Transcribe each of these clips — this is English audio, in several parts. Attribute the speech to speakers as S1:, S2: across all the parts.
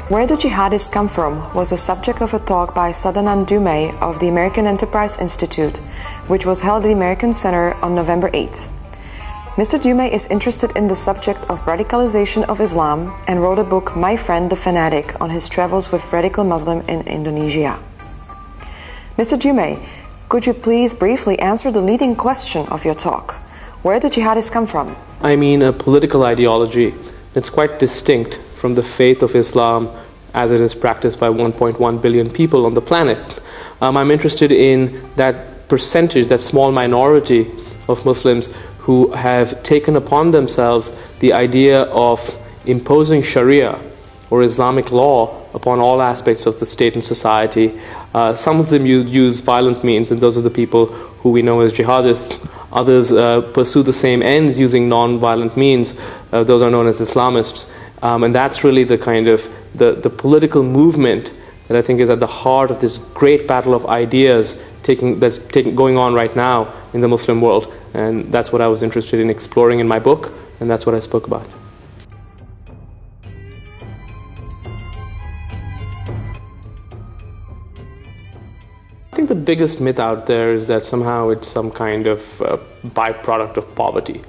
S1: Where Do Jihadis Come From was the subject of a talk by Sadanand Dhume of the American Enterprise Institute, which was held at the American Center on November 8th. Mr. Dhume is interested in the subject of radicalization of Islam and wrote a book, My Friend the Fanatic, on his travels with radical Muslim in Indonesia. Mr. Dhume, could you please briefly answer the leading question of your talk? Where do jihadis come from?
S2: I mean a political ideology that's quite distinct from the faith of Islam as it is practiced by 1.1 billion people on the planet. I'm interested in that percentage, that small minority of Muslims who have taken upon themselves the idea of imposing Sharia or Islamic law upon all aspects of the state and society. Some of them use violent means, and those are the people who we know as jihadists. Others pursue the same ends using non-violent means. Those are known as Islamists. And that's really the kind of the political movement that I think is at the heart of this great battle of ideas going on right now in the Muslim world. And that's what I was interested in exploring in my book, and that's what I spoke about. I think the biggest myth out there is that somehow it's some kind of byproduct of poverty.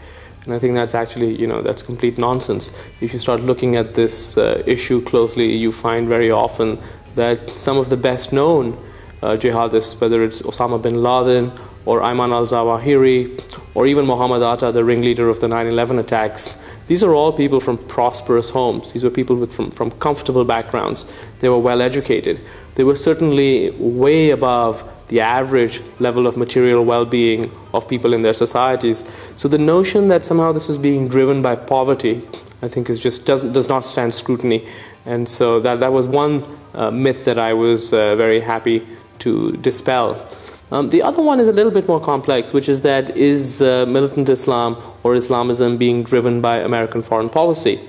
S2: And I think that's actually, that's complete nonsense. If you start looking at this issue closely, you find very often that some of the best known jihadists, whether it's Osama bin Laden or Ayman al-Zawahiri or even Muhammad Atta, the ringleader of the 9/11 attacks, these are all people from prosperous homes. These were people from comfortable backgrounds. They were well educated. They were certainly way above the average level of material well-being of people in their societies. So the notion that somehow this is being driven by poverty, I think does not stand scrutiny. And so that was one myth that I was very happy to dispel. The other one is a little bit more complex, which is that is militant Islam or Islamism being driven by American foreign policy?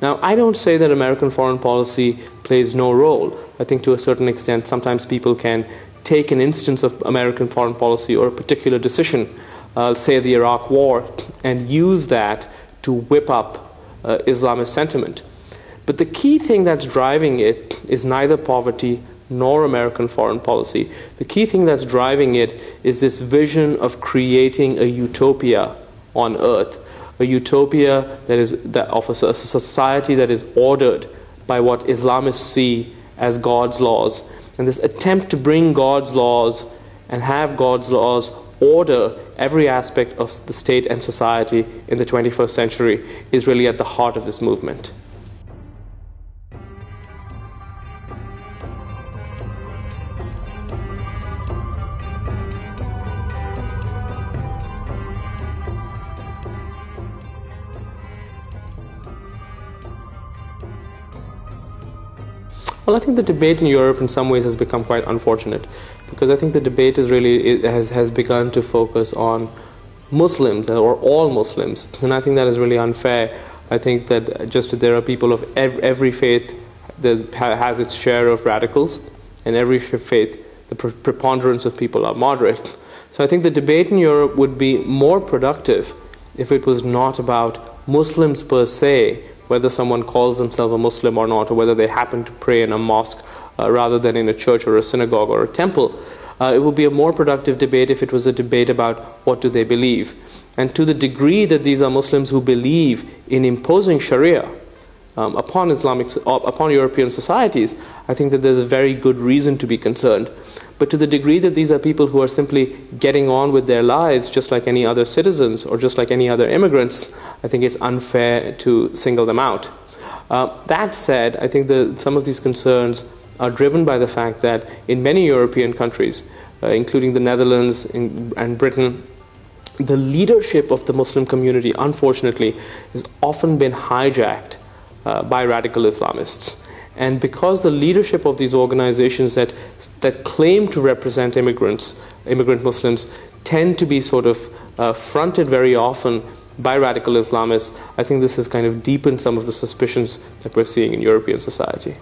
S2: Now, I don't say that American foreign policy plays no role. I think to a certain extent, sometimes people can take an instance of American foreign policy or a particular decision, say the Iraq War, and use that to whip up Islamist sentiment. But the key thing that's driving it is neither poverty nor American foreign policy. The key thing that's driving it is this vision of creating a utopia on earth, a utopia of a society that is ordered by what Islamists see as God's laws. And this attempt to bring God's laws and have God's laws order every aspect of the state and society in the 21st century is really at the heart of this movement. Well, I think the debate in Europe in some ways has become quite unfortunate, because I think the debate has begun to focus on Muslims or all Muslims, and I think that is really unfair. I think that there are people of every faith that has its share of radicals, and every faith, the preponderance of people are moderate. So I think the debate in Europe would be more productive if it was not about Muslims per se, whether someone calls themselves a Muslim or not, or whether they happen to pray in a mosque rather than in a church or a synagogue or a temple. It would be a more productive debate if it was a debate about what do they believe. And to the degree that these are Muslims who believe in imposing Sharia upon European societies, I think that there's a very good reason to be concerned. But to the degree that these are people who are simply getting on with their lives just like any other citizens or just like any other immigrants, I think it's unfair to single them out. That said, I think that some of these concerns are driven by the fact that in many European countries, including the Netherlands and Britain, the leadership of the Muslim community, unfortunately, has often been hijacked by radical Islamists. And because the leadership of these organizations that claim to represent immigrant Muslims tend to be sort of fronted very often by radical Islamists, I think this has kind of deepened some of the suspicions that we're seeing in European society.